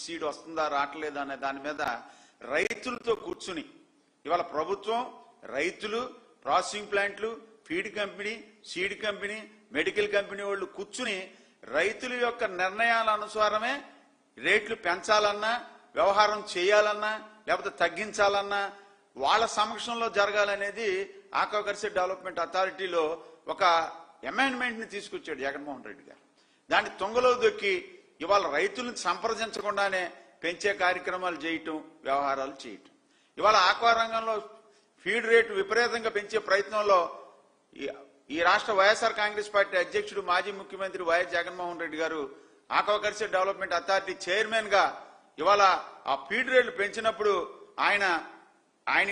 Seed వస్తుందా రావట్లేదా అనే దాని మీద రైతులతో కూర్చుని ఇవాళ ప్రభుత్వం, రైతులు, ప్రాసెసింగ్ ప్లాంట్లు, feed company, seed company, medical company వాళ్ళు కూర్చుని రైతుల యొక్క నిర్ణయాల అనుసారమే రేట్లు పెంచాలన్నా, వ్యవహారం చేయాలన్నా, లేకపోతే తగ్గించాలన్నా వాళ్ళ సమక్షంలో జరగాలనేది ఆక్వాకల్చర్ డెవలప్మెంట్ అథారిటీలో ఒక అమెండ్మెంట్ ని తీసుకొచ్చాడు జగన్మోహన్ రెడ్డి గారు. దాన్ని తుంగలో దొక్కి ఇవాళ రైతులను సంప్రదించకుండానే పెంచే కార్యక్రమాలు చేయటం, వ్యవహారాలు చేయటం. ఇవాళ ఆక్వా రంగంలో ఫీడ్ రేటు విపరీతంగా పెంచే ప్రయత్నంలో ఈ రాష్ట్ర వైఎస్ఆర్ కాంగ్రెస్ పార్టీ అధ్యక్షుడు, మాజీ ముఖ్యమంత్రి వైఎస్ జగన్మోహన్ రెడ్డి గారు ఆక్వాకల్చర్ డెవలప్మెంట్ అథారిటీ చైర్మన్ గా ఇవాళ ఆ ఫీడ్ రేట్లు పెంచినప్పుడు ఆయన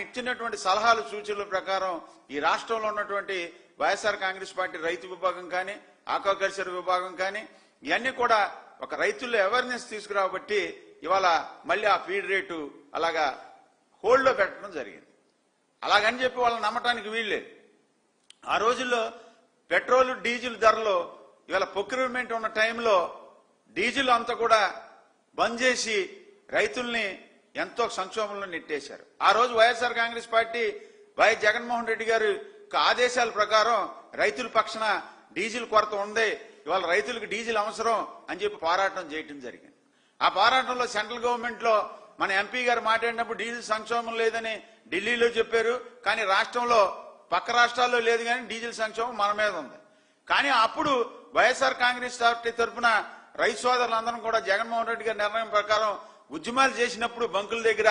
ఇచ్చినటువంటి సలహాలు, సూచనల ప్రకారం ఈ రాష్ట్రంలో ఉన్నటువంటి వైఎస్ఆర్ కాంగ్రెస్ పార్టీ రైతు విభాగం కానీ, ఆక్వాకల్చర్ విభాగం కానీ ఇవన్నీ కూడా ఒక రైతుల్లో అవేర్నెస్ తీసుకురాబట్టి ఇవాళ మళ్ళీ ఆ ఫీడ్ రేటు అలాగా హోల్డ్లో పెట్టడం జరిగింది. అలాగని చెప్పి వాళ్ళని నమ్మటానికి వీల్లేదు. ఆ రోజుల్లో పెట్రోల్, డీజిల్ ధరలు ఇవాళ ప్రొక్యూర్మెంట్ ఉన్న టైంలో డీజిల్ అంతా కూడా బంద్ చేసి రైతుల్ని ఎంతో సంక్షోభంలో నెట్టేశారు. ఆ రోజు వైఎస్ఆర్ కాంగ్రెస్ పార్టీ వైఎస్ జగన్మోహన్ రెడ్డి గారి ఆదేశాల ప్రకారం రైతుల పక్షాన డీజిల్ కొరత ఉంది, ఇవాళ రైతులకు డీజిల్ అవసరం అని చెప్పి పోరాటం చేయడం జరిగింది. ఆ పోరాటంలో సెంట్రల్ గవర్నమెంట్ లో మన ఎంపీ గారు మాట్లాడినప్పుడు డీజిల్ సంక్షోభం లేదని ఢిల్లీలో చెప్పారు. కానీ రాష్ట్రంలో పక్క రాష్ట్రాల్లో లేదు, కానీ డీజిల్ సంక్షోభం మన మీద ఉంది. కానీ అప్పుడు వైఎస్ఆర్ కాంగ్రెస్ పార్టీ తరఫున రైతు సోదరులందరం కూడా జగన్మోహన్ రెడ్డి గారి నిర్ణయం ప్రకారం ఉద్యమాలు చేసినప్పుడు బంకుల దగ్గర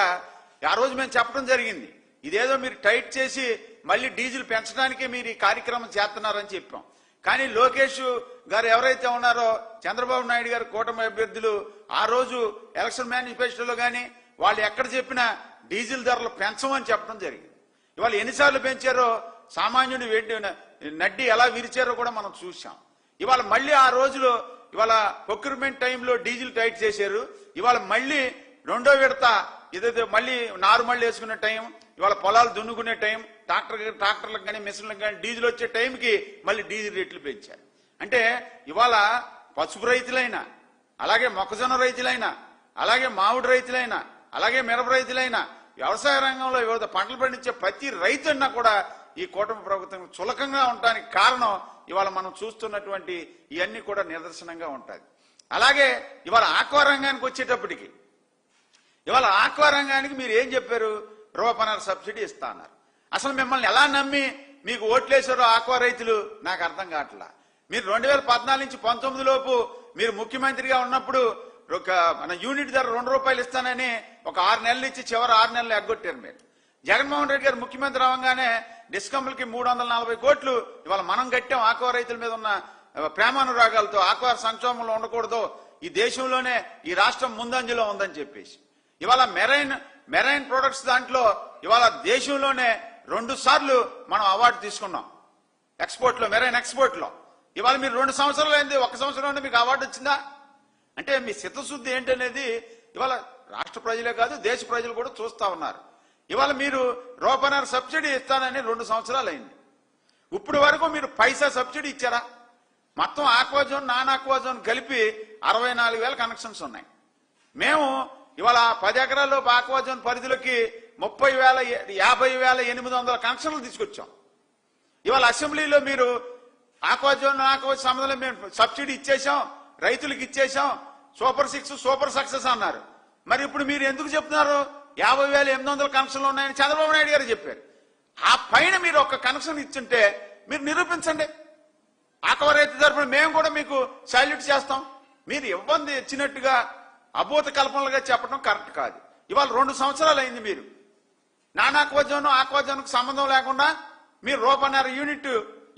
ఆ రోజు మేము చెప్పడం జరిగింది, ఇదేదో మీరు టైట్ చేసి మళ్ళీ డీజిల్ పెంచడానికి మీరు ఈ కార్యక్రమం చేస్తున్నారని చెప్పాం. కానీ లోకేష్ గారు ఎవరైతే ఉన్నారో, చంద్రబాబు నాయుడు గారు కూటమి అభ్యర్థులు ఆ రోజు ఎలక్షన్ మేనిఫెస్టోలో కానీ వాళ్ళు ఎక్కడ చెప్పినా డీజిల్ ధరలు పెంచమని చెప్పడం జరిగింది. ఇవాళ ఎన్నిసార్లు పెంచారో, సామాన్యుడు నడ్డి ఎలా విరిచారో కూడా మనం చూసాం. ఇవాళ మళ్ళీ ఆ రోజులో ఇవాళ ప్రొక్యూర్మెంట్ టైంలో డీజిల్ టైట్ చేశారు. ఇవాళ మళ్ళీ రెండో విడత ఏదైతే మళ్ళీ నార్మల్ వేసుకునే టైం, ఇవాళ పొలాలు దున్నుకునే టైం, ట్రాక్టర్లకు కానీ మిషన్లకు కానీ డీజిల్ వచ్చే టైంకి మళ్ళీ డీజిల్ రేట్లు పెంచారు. అంటే ఇవాళ పసుపు రైతులైనా, అలాగే మొక్కజొన్న రైతులైనా, అలాగే మామిడి రైతులైనా, అలాగే మిరప రైతులైనా, వ్యవసాయ రంగంలో వివిధ పంటలు పండించే ప్రతి రైతు అన్నా కూడా ఈ కూటమి ప్రభుత్వం చులకంగా ఉండడానికి కారణం ఇవాళ మనం చూస్తున్నటువంటి ఇవన్నీ కూడా నిదర్శనంగా ఉంటుంది. అలాగే ఇవాళ ఆక్వా రంగానికి వచ్చేటప్పటికి ఇవాళ ఆక్వా రంగానికి మీరు ఏం చెప్పారు? రూపాయన్నర సబ్సిడీ ఇస్తా అన్నారు. అసలు మిమ్మల్ని ఎలా నమ్మి మీకు ఓట్లేశారో ఆక్వా రైతులు నాకు అర్థం కావట్లా. మీరు 2014 నుంచి 19 లోపు మీరు ముఖ్యమంత్రిగా ఉన్నప్పుడు మన యూనిట్ ధర ₹2 ఇస్తానని ఒక 6 నెలలు ఇచ్చి చివరి 6 నెలలు ఎగ్గొట్టారు మీరు. జగన్మోహన్ రెడ్డి గారు ముఖ్యమంత్రి అవగానే డిస్కంలకి 340 కోట్లు ఇవాళ మనం కట్టాం. ఆక్వా రైతుల మీద ఉన్న ప్రేమానురాగాలతో ఆక్వా సంక్షోభంలో ఉండకూడదు, ఈ దేశంలోనే ఈ రాష్ట్రం ముందంజలో ఉందని చెప్పేసి ఇవాళ మెరైన్ ప్రొడక్ట్స్ దాంట్లో ఇవాళ దేశంలోనే 2 సార్లు మనం అవార్డు తీసుకున్నాం ఎక్స్పోర్ట్ లో, మెరైన్ ఎక్స్పోర్ట్ లో. ఇవాళ మీరు 2 సంవత్సరాలు అయింది, 1 సంవత్సరంలో మీకు అవార్డు వచ్చిందా? అంటే మీ చిత్తశుద్ధి ఏంటనేది ఇవాళ రాష్ట్ర ప్రజలే కాదు, దేశ ప్రజలు కూడా చూస్తా ఉన్నారు. ఇవాళ మీరు రూపాయన్నర సబ్సిడీ ఇస్తానని 2 సంవత్సరాలు అయింది. ఇప్పుడు వరకు మీరు పైసా సబ్సిడీ ఇచ్చారా? మొత్తం ఆక్వాజోన్, నాన్ ఆక్వాజోన్ కలిపి 64,000 కనెక్షన్స్ ఉన్నాయి. మేము ఇవాళ 10 ఎకరాల్లోపు ఆక్వాజోన్ పరిధిలోకి 50,800 కనెక్షన్లు తీసుకొచ్చాం. ఇవాళ అసెంబ్లీలో మీరు ఆక్వాజోన్, సంబంధంలో మేము సబ్సిడీ ఇచ్చేసాం, రైతులకు ఇచ్చేసాం, సూపర్ 6 సూపర్ సక్సెస్ అన్నారు. మరి ఇప్పుడు మీరు ఎందుకు చెప్తున్నారు 50,800 కనెక్షన్లు ఉన్నాయని చంద్రబాబు నాయుడు గారు చెప్పారు. ఆ పైన మీరు ఒక కనెక్షన్ ఇచ్చుంటే మీరు నిరూపించండి. ఆక్వా రైతు తరఫున మేము కూడా మీకు సైల్యూట్ చేస్తాం. మీరు ఇబ్బంది ఇచ్చినట్టుగా అభూత కల్పనలుగా చెప్పడం కరెక్ట్ కాదు. ఇవాళ 2 సంవత్సరాలు అయింది మీరు నాన్ ఆక్వాజోన్, ఆక్వాజోన్కు సంబంధం లేకుండా మీరు రూపాయన్నర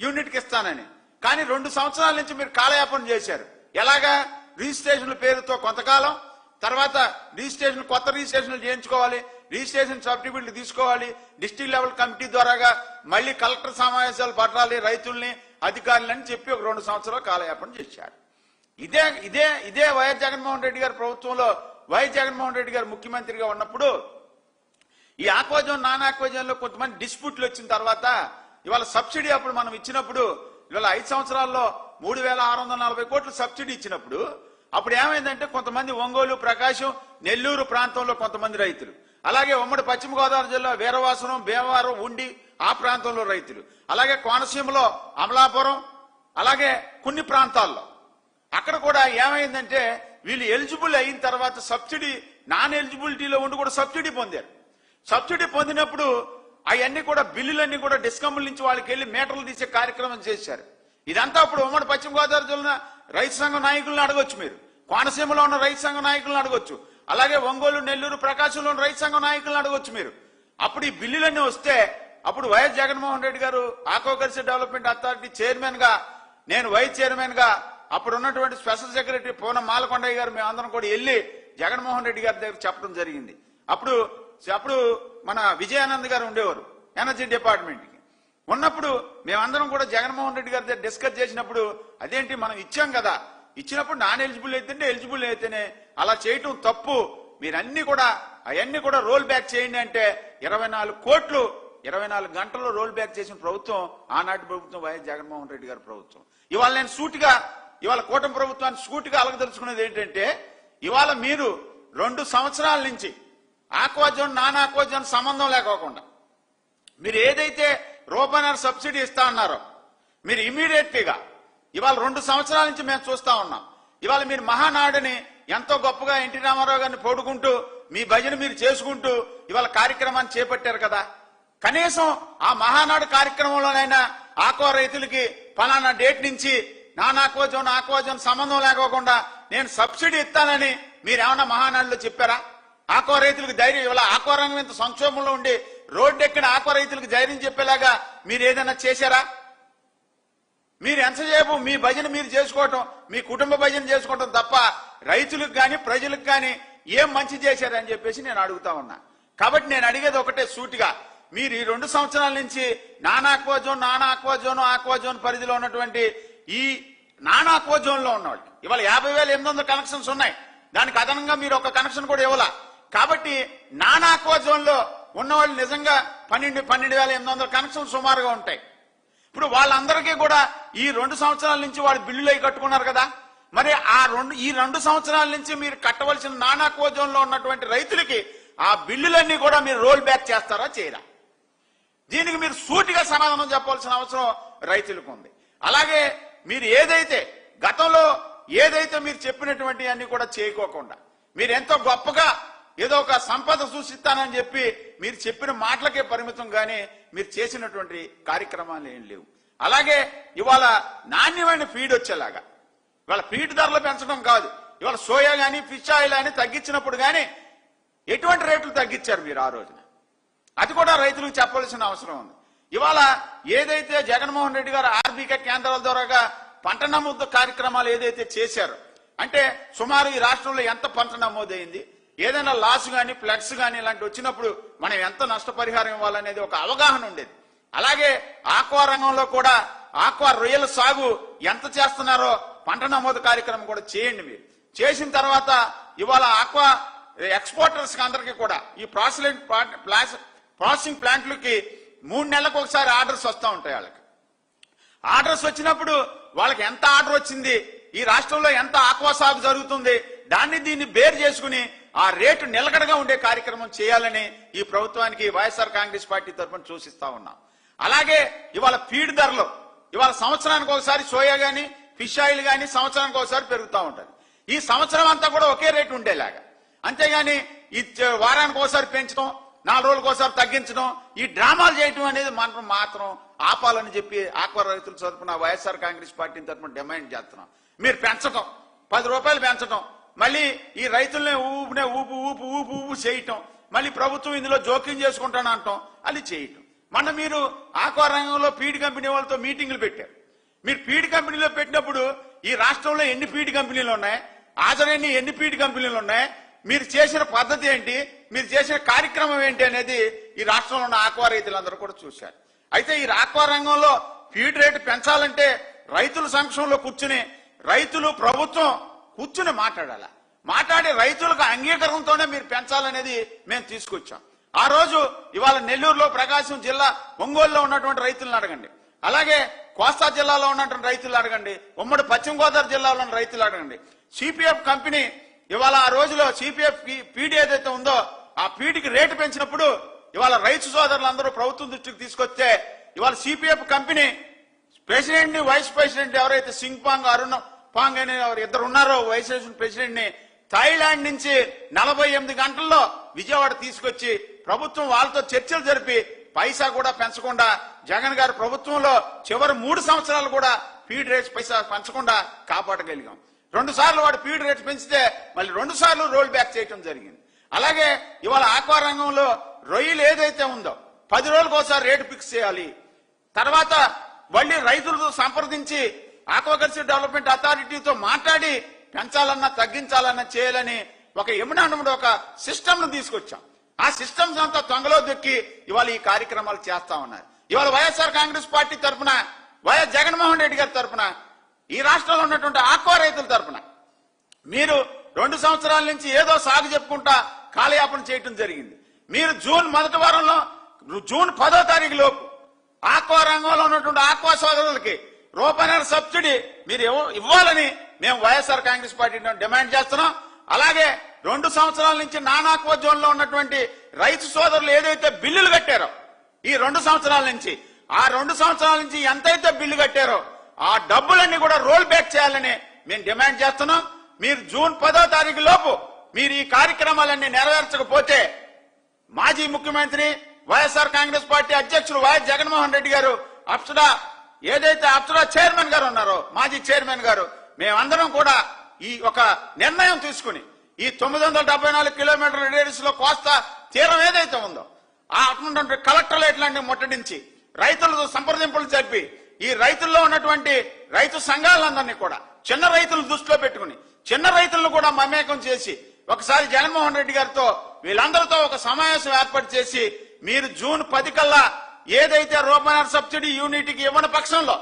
యూనిట్కి ఇస్తానని. కానీ 2 సంవత్సరాల నుంచి మీరు కాలయాపన చేశారు. ఎలాగా? రిజిస్ట్రేషన్ల పేరుతో కొంతకాలం, తర్వాత కొత్త రిజిస్ట్రేషన్లు చేయించుకోవాలి, రిజిస్ట్రేషన్ సర్టిఫికెట్లు తీసుకోవాలి, డిస్ట్రిక్ట్ లెవెల్ కమిటీ ద్వారాగా మళ్ళీ కలెక్టర్ సమావేశాలు పట్టాలి రైతుల్ని, అధికారులని చెప్పి ఒక 2 సంవత్సరాలు కాలయాపన చేశారు. ఇదే వైఎస్ జగన్మోహన్ రెడ్డి గారి ప్రభుత్వంలో వైఎస్ జగన్మోహన్ రెడ్డి గారు ముఖ్యమంత్రిగా ఉన్నప్పుడు ఈ ఆక్వాజోన్, నాన్ ఆక్వాజోన్ లో కొంతమంది డిస్ప్యూట్లు వచ్చిన తర్వాత ఇవాళ సబ్సిడీ అప్పుడు మనం ఇచ్చినప్పుడు ఇవాళ 5 సంవత్సరాల్లో 3,640 కోట్లు సబ్సిడీ ఇచ్చినప్పుడు అప్పుడు ఏమైందంటే కొంతమంది ఒంగోలు, ప్రకాశం, నెల్లూరు ప్రాంతంలో కొంతమంది రైతులు, అలాగే ఉమ్మడి పశ్చిమ గోదావరి జిల్లా వీరవాసనం, భీమవరం, ఉండి ఆ ప్రాంతంలో రైతులు, అలాగే కోనసీమలో అమలాపురం, అలాగే కొన్ని ప్రాంతాల్లో అక్కడ కూడా ఏమైందంటే వీళ్ళు ఎలిజిబుల్ అయిన తర్వాత సబ్సిడీ నాన్ ఎలిజిబిలిటీలో ఉండి కూడా సబ్సిడీ పొందారు. సబ్సిడీ పొందినప్పుడు అవన్నీ కూడా బిల్లులన్నీ కూడా డిస్కమ్ల నుంచి వాళ్ళకి వెళ్ళి మీటర్లు తీసే కార్యక్రమం చేశారు. ఇదంతా ఇప్పుడు ఉమ్మడి పశ్చిమ గోదావరి జిల్లా రైతు సంఘం నాయకులను అడగొచ్చు, మీరు కోనసీమలో ఉన్న రైతు సంఘం నాయకులను అడగొచ్చు, అలాగే ఒంగోలు, నెల్లూరు, ప్రకాశంలో ఉన్న రైతు సంఘం నాయకులను అడగొచ్చు మీరు. అప్పుడు ఈ బిల్లులన్నీ వస్తే అప్పుడు వైఎస్ జగన్మోహన్ రెడ్డి గారు ఆక్వాకల్చర్ డెవలప్మెంట్ అథారిటీ చైర్మన్ గా, నేను వైస్ చైర్మన్ గా, అప్పుడు ఉన్నటువంటి స్పెషల్ సెక్రటరీ పూనం మాలకొండయ్య గారు మేమందరం కూడా వెళ్ళి జగన్మోహన్ రెడ్డి గారి దగ్గర చెప్పడం జరిగింది. అప్పుడు మన విజయానంద్ గారు ఉండేవారు ఎనర్జీ డిపార్ట్మెంట్ కి. ఉన్నప్పుడు మేమందరం కూడా జగన్మోహన్ రెడ్డి గారి దగ్గర డిస్కస్ చేసినప్పుడు, అదేంటి మనం ఇచ్చాం కదా, ఇచ్చినప్పుడు నాన్ ఎలిజిబుల్ అయితేనే ఎలిజిబుల్ అయితేనే అలా చేయటం తప్పు, మీరన్నీ కూడా అవన్నీ కూడా రోల్ బ్యాక్ చేయండి అంటే 24 కోట్లు 24 గంటల్లో రోల్ బ్యాక్ చేసిన ప్రభుత్వం ఆనాటి ప్రభుత్వం వైఎస్ జగన్మోహన్ రెడ్డి గారి ప్రభుత్వం. ఇవాళ నేను ఇవాళ కూటమి ప్రభుత్వాన్ని సూటిగా అలగదలుచుకునేది ఏంటంటే, ఇవాళ మీరు 2 సంవత్సరాల నుంచి ఆక్వాజోన్, నాన్ ఆక్వాజోన్ సంబంధం లేకోకుండా మీరు ఏదైతే రూపాయన్నర సబ్సిడీ ఇస్తా అన్నారో మీరు ఇమీడియట్ గా ఇవాళ 2 సంవత్సరాల నుంచి మేము చూస్తా ఉన్నాం. ఇవాళ మీరు మహానాడుని ఎంతో గొప్పగా ఎన్టీ రామారావు గారిని పొడుకుంటూ మీ భజన మీరు చేసుకుంటూ ఇవాళ కార్యక్రమాన్ని చేపట్టారు కదా. కనీసం ఆ మహానాడు కార్యక్రమంలోనైనా ఆక్వా రైతులకి ఫలానా డేట్ నుంచి నాన్ ఆక్వాజోన్, ఆక్వాజోన్ సంబంధం లేకోకుండా నేను సబ్సిడీ ఇస్తానని మీరేమన్నా మహానాడులో చెప్పారా? ఆక్వా రైతులకు ధైర్యం, ఇవాళ ఆక్వా రంగం ఇంత సంక్షోభంలో ఉండి రోడ్డు ఎక్కిన ఆక్వా రైతులకు ధైర్యం చెప్పేలాగా మీరు ఏదైనా చేశారా? మీరు ఎంతసేపు మీ భజన మీరు చేసుకోవటం, మీ కుటుంబ భజన చేసుకోవటం తప్ప రైతులకు కానీ ప్రజలకు కానీ ఏం మంచి చేశారని చెప్పేసి నేను అడుగుతా ఉన్నా. కాబట్టి నేను అడిగేది ఒకటే సూటిగా, మీరు ఈ 2 సంవత్సరాల నుంచి నాన్ ఆక్వాజోన్, ఆక్వాజోన్ పరిధిలో ఉన్నటువంటి ఈ నాన్ ఆక్వాజోన్ లో ఉన్న వాళ్ళకి ఇవాళ 50,800 కనెక్షన్స్ ఉన్నాయి. దానికి అదనంగా మీరు ఒక కనెక్షన్ కూడా ఇవ్వాల. కాబట్టి నాన్ ఆక్వాజోన్ లో ఉన్నవాళ్ళు నిజంగా 12,800 కనెక్షన్లు సుమారుగా ఉంటాయి. ఇప్పుడు వాళ్ళందరికీ కూడా ఈ 2 సంవత్సరాల నుంచి వాళ్ళు బిల్లులు అయి కట్టుకున్నారు కదా. మరి ఈ 2 సంవత్సరాల నుంచి మీరు కట్టవలసిన నాన్ ఆక్వాజోన్ లో ఉన్నటువంటి రైతులకి ఆ బిల్లులన్నీ కూడా మీరు రోల్ బ్యాక్ చేస్తారా, చేయరా? దీనికి మీరు సూటిగా సమాధానం చెప్పాల్సిన అవసరం రైతులకు ఉంది. అలాగే మీరు గతంలో ఏదైతే మీరు చెప్పినటువంటి అన్ని కూడా చేయకోకుండా మీరు ఎంతో గొప్పగా ఏదో ఒక సంపద సృష్టిస్తానని చెప్పి మీరు చెప్పిన మాటలకే పరిమితం గానీ మీరు చేసినటువంటి కార్యక్రమాలు ఏం లేవు. అలాగే ఇవాళ నాణ్యమైన ఫీడ్ వచ్చేలాగా, ఇవాళ ఫీడ్ ధరలు పెంచడం కాదు, ఇవాళ సోయా గానీ ఫిష్ ఆయిల్ అని తగ్గించినప్పుడు గానీ ఎటువంటి రేట్లు తగ్గించారు మీరు ఆ రోజున, అది కూడా రైతులకు చెప్పవలసిన అవసరం ఉంది. ఇవాళ ఏదైతే జగన్మోహన్ రెడ్డి గారు ఆర్బీకే కేంద్రాల ద్వారాగా పంట నమోదు కార్యక్రమాలు ఏదైతే చేశారో, అంటే సుమారు ఈ రాష్ట్రంలో ఎంత పంట నమోదైంది, ఏదైనా లాస్ గానీ ఫ్లడ్స్ గానీ ఇలాంటి వచ్చినప్పుడు మనం ఎంత నష్టపరిహారం ఇవ్వాలనేది ఒక అవగాహన ఉండేది. అలాగే ఆక్వా రంగంలో కూడా ఆక్వా రొయ్యల సాగు ఎంత చేస్తున్నారో పంట నమోదు కార్యక్రమం కూడా చేయండి. మీరు చేసిన తర్వాత ఇవాళ ఆక్వా ఎక్స్పోర్టర్స్ అందరికీ కూడా ఈ ప్రాసెసింగ్ ప్లాంట్లకి 3 నెలలకు ఒకసారి ఆర్డర్స్ వస్తూ ఉంటాయి. వాళ్ళకి ఆర్డర్స్ వచ్చినప్పుడు వాళ్ళకి ఎంత ఆర్డర్ వచ్చింది, ఈ రాష్ట్రంలో ఎంత ఆక్వా సాగు జరుగుతుంది, దీన్ని బేర్ చేసుకుని ఆ రేటు నిలకడగా ఉండే కార్యక్రమం చేయాలని ఈ ప్రభుత్వానికి వైఎస్ఆర్ కాంగ్రెస్ పార్టీ తరఫున సూచిస్తా ఉన్నాం. అలాగే ఇవాళ ఫీడ్ ధరలు ఇవాళ సంవత్సరానికి ఒకసారి సోయా గానీ ఫిష్ ఆయిల్ గానీ సంవత్సరానికి ఒకసారి పెరుగుతూ ఉంటుంది. ఈ సంవత్సరం అంతా కూడా ఒకే రేటు ఉండేలాగా, అంతేగాని ఈ వారానికి ఒకసారి పెంచడం, 4 రోజులకు ఒకసారి తగ్గించడం, ఈ డ్రామాలు చేయటం అనేది మాత్రం ఆపాలని చెప్పి ఆక్వా రైతుల తరఫున వైఎస్ఆర్ కాంగ్రెస్ పార్టీ తరఫున డిమాండ్ చేస్తున్నాం. మీరు పెంచడం 10 రూపాయలు పెంచడం, మళ్ళీ ఈ రైతుల్ని ఊపు చేయటం, మళ్ళీ ప్రభుత్వం ఇందులో జోక్యం చేసుకుంటాను అంటాం, అది చేయటం. మొన్న మీరు ఆక్వా రంగంలో ఫీడ్ కంపెనీ వాళ్ళతో మీటింగ్లు పెట్టారు. మీరు ఫీడ్ కంపెనీలో పెట్టినప్పుడు ఈ రాష్ట్రంలో ఎన్ని ఫీడ్ కంపెనీలు ఉన్నాయి, హాజరైన ఎన్ని ఫీడ్ కంపెనీలు ఉన్నాయి, మీరు చేసిన పద్ధతి ఏంటి, మీరు చేసిన కార్యక్రమం ఏంటి అనేది ఈ రాష్ట్రంలో ఉన్న ఆక్వా రైతులందరూ కూడా చూశారు. అయితే ఈ ఆక్వా రంగంలో ఫీడ్ రేటు పెంచాలంటే రైతుల సంక్షేమంలో కూర్చుని రైతులు ప్రభుత్వం కూర్చుని మాట్లాడి రైతులకు అంగీకారంతోనే మీరు పెంచాలనేది మేము తీసుకొచ్చాం. ఆ రోజు ఇవాళ నెల్లూరులో, ప్రకాశం జిల్లా ఒంగోలులో ఉన్నటువంటి రైతులను అడగండి, అలాగే కోస్తా జిల్లాలో ఉన్నటువంటి రైతులు అడగండి, ఉమ్మడి పశ్చిమ గోదావరి జిల్లాలో ఉన్న రైతులు అడగండి. సిపిఎఫ్ కంపెనీ ఇవాళ ఆ రోజులో సిపిఎఫ్ పీడీ ఏదైతే ఉందో ఆ పీడీకి రేటు పెంచినప్పుడు ఇవాళ రైతు సోదరులందరూ ప్రభుత్వం దృష్టికి తీసుకొస్తే ఇవాళ సిపిఎఫ్ కంపెనీ ప్రెసిడెంట్ ని వైస్ ప్రెసిడెంట్ ఎవరైతే సింగ్ పాంగ్ అరుణ్ పాంగ్ అనే ఇద్దరు ఉన్నారో వైస్ ప్రెసిడెంట్ ని థాయిలాండ్ నుంచి 48 గంటల్లో విజయవాడ తీసుకొచ్చి ప్రభుత్వం వాళ్ళతో చర్చలు జరిపి పైసా కూడా పెంచకుండా జగన్ గారి ప్రభుత్వంలో చివరి 3 సంవత్సరాలు కూడా ఫీడ్ రేట్స్ పైసా పెంచకుండా కాపాడగలిగాం. 2 సార్లు వాడు ఫీడ్ రేట్స్ పెంచితే మళ్ళీ 2 సార్లు రోల్ బ్యాక్ చేయడం జరిగింది. అలాగే ఇవాళ ఆక్వా రంగంలో రొయ్యలు ఏదైతే ఉందో 10 రోజులకు ఒకసారి రేటు ఫిక్స్ చేయాలి. తర్వాత మళ్ళీ రైతులతో సంప్రదించి ఆక్వాకల్చర్ డెవలప్మెంట్ అథారిటీతో మాట్లాడి పెంచాలన్నా తగ్గించాలన్నా చేయాలని ఒక ఎమినాండంలో ఒక సిస్టమ్ ను తీసుకొచ్చాం. ఆ సిస్టమ్స్ అంతా తొంగలో దొక్కి ఇవాళ ఈ కార్యక్రమాలు చేస్తా ఉన్నారు. ఇవాళ వైఎస్ఆర్ కాంగ్రెస్ పార్టీ తరఫున వైఎస్ జగన్మోహన్ రెడ్డి గారి తరఫున ఈ రాష్ట్రంలో ఉన్నటువంటి ఆక్వా రైతుల తరఫున మీరు 2 సంవత్సరాల నుంచి ఏదో సాగు చెప్పుకుంటా కాలయాపన చేయటం జరిగింది. మీరు జూన్ 1వ వారంలో జూన్ 10వ తారీఖు లోపు ఆక్వా రంగంలో ఉన్నటువంటి ఆక్వా సోదరులకి రూపాయల సబ్సిడీ మీరు ఇవ్వాలని మేము వైఎస్ఆర్ కాంగ్రెస్ పార్టీ డిమాండ్ చేస్తున్నాం. అలాగే 2 సంవత్సరాల నుంచి నాన్ ఆక్వా జోన్ లో ఉన్నటువంటి రైతు సోదరులు ఏదైతే బిల్లులు కట్టారో ఈ 2 సంవత్సరాల నుంచి ఆ 2 సంవత్సరాల నుంచి ఎంతైతే బిల్లు కట్టారో ఆ డబ్బులన్నీ కూడా రోల్ బ్యాక్ చేయాలని మేము డిమాండ్ చేస్తున్నాం. మీరు జూన్ 10వ తారీఖు లోపు మీరు ఈ కార్యక్రమాలన్నీ నెరవేర్చకపోతే మాజీ ముఖ్యమంత్రి వైఎస్ఆర్ కాంగ్రెస్ పార్టీ అధ్యక్షులు వైఎస్ జగన్మోహన్ రెడ్డి గారు అప్సరా ఏదైతే అప్సరా చైర్మన్ గారు ఉన్నారో మాజీ చైర్మన్ గారు మేమందరం కూడా ఈ ఒక నిర్ణయం తీసుకుని ఈ 974 కిలోమీటర్ల రేడియస్ లో కోస్తా తీరం ఏదైతే ఉందో ఆ కలెక్టరేట్లన్నీ ముట్టడించి రైతులతో సంప్రదింపులు జరిపి ఈ రైతుల్లో ఉన్నటువంటి రైతు సంఘాలందరినీ కూడా చిన్న రైతులు దృష్టిలో పెట్టుకుని చిన్న రైతులను కూడా మమేకం చేసి ఒకసారి జగన్మోహన్ రెడ్డి గారితో వీళ్ళందరితో ఒక సమావేశం ఏర్పాటు చేసి మీరు జూన్ 10 కల్లా ఏదైతే రూపాయల సబ్సిడీ యూనిట్కి ఇవ్వని పక్షంలో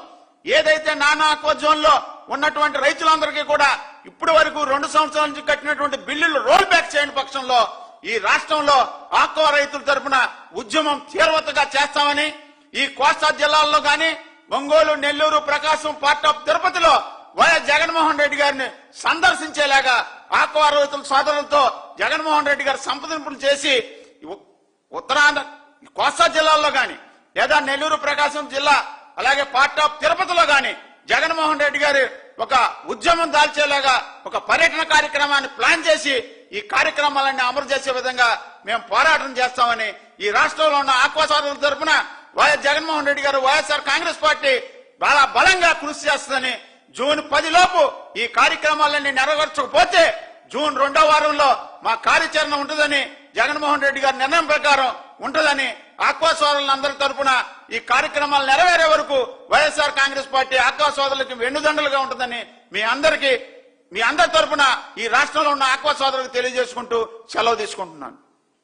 ఏదైతే నాన్ ఆక్వా జోన్ లో ఉన్నటువంటి రైతులందరికీ కూడా ఇప్పటి వరకు 2 సంవత్సరాల నుంచి కట్టినటువంటి బిల్లులు రోల్ బ్యాక్ చేయని పక్షంలో ఈ రాష్ట్రంలో ఆక్వా రైతుల తరఫున ఉద్యమం తీవ్రతగా చేస్తామని ఈ కోస్తా జిల్లాల్లో గాని ఒంగోలు, నెల్లూరు, ప్రకాశం, పార్ట్ ఆఫ్ తిరుపతిలో వైఎస్ జగన్మోహన్ రెడ్డి గారిని సందర్శించేలాగా ఆక్వా రైతుల సోదరులతో జగన్మోహన్ రెడ్డి గారు సంప్రదింపులు చేసి ఉత్తరాంధ్ర కోస్తా జిల్లాల్లో గాని లేదా నెల్లూరు, ప్రకాశం జిల్లా అలాగే పార్ట్ ఆఫ్ తిరుపతిలో గాని జగన్మోహన్ రెడ్డి గారు ఒక ఉద్యమం దాల్చేలాగా ఒక పర్యటన కార్యక్రమాన్ని ప్లాన్ చేసి ఈ కార్యక్రమాలన్నీ అమలు చేసే విధంగా మేము పోరాటం చేస్తామని ఈ రాష్ట్రంలో ఉన్న ఆక్వా సోదరుల తరఫున వైఎస్ జగన్మోహన్ రెడ్డి గారు వైఎస్ఆర్ కాంగ్రెస్ పార్టీ చాలా బలంగా కృషి చేస్తుందని జూన్ 10 లోపు ఈ కార్యక్రమాలన్నీ నెరవేర్చకపోతే జూన్ 2వ వారంలో మా కార్యాచరణ ఉంటుందని జగన్మోహన్ రెడ్డి గారి నిర్ణయం ప్రకారం ఉంటుందని ఆక్వా సోదరులందరి తరఫున ఈ కార్యక్రమాలు నెరవేరే వరకు వైఎస్ఆర్ కాంగ్రెస్ పార్టీ ఆక్వా సోదరులకి వెన్నుదండలుగా ఉంటుందని మీ అందరి తరఫున ఈ రాష్ట్రంలో ఉన్న ఆక్వా సోదరులకు తెలియజేసుకుంటూ సెలవు తీసుకుంటున్నాను.